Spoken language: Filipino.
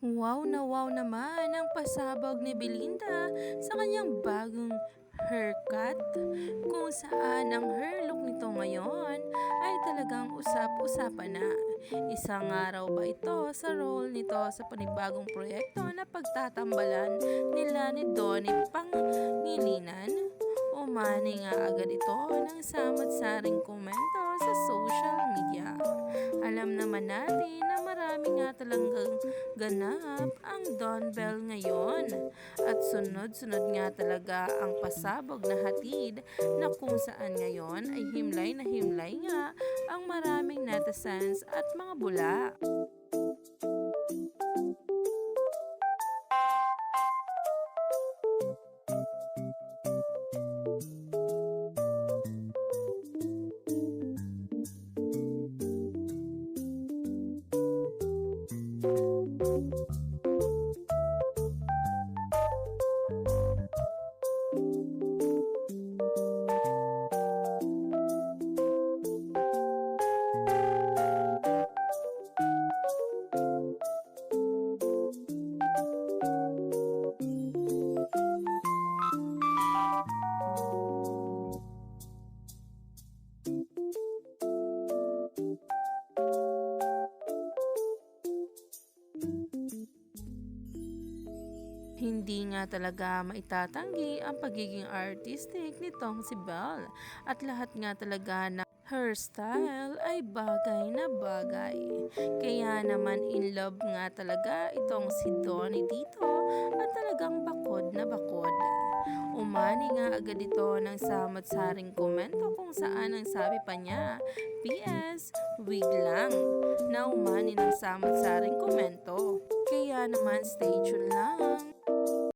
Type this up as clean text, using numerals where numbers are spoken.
Wow na wow naman ang pasabog ni Belinda sa kanyang bagong haircut kung saan ang hair look nito ngayon ay talagang usap-usapan na. Isang araw ba ito sa role nito sa panibagong proyekto na pagtatambalan nila ni Donnie Pangilinan? Umani nga agad ito ng samot-saring komento sa social media. Alam naman natin na marami nga talagang ganap ang Don Bell ngayon at sunod-sunod nga talaga ang pasabog na hatid na kung saan ngayon ay himlay na himlay nga ang maraming netizens at mga bula. Hindi nga talaga maitatanggi ang pagiging artistic nitong si Belle at lahat nga talaga ng hairstyle ay bagay na bagay. Kaya naman in love nga talaga itong si Donnie dito at talagang bakod na bakod. Umani nga agad ito ng samot-saring komento kung saan ang sabi pa niya, PS, wig lang, na umani ng samot-saring komento. Kaya naman stay tuned lang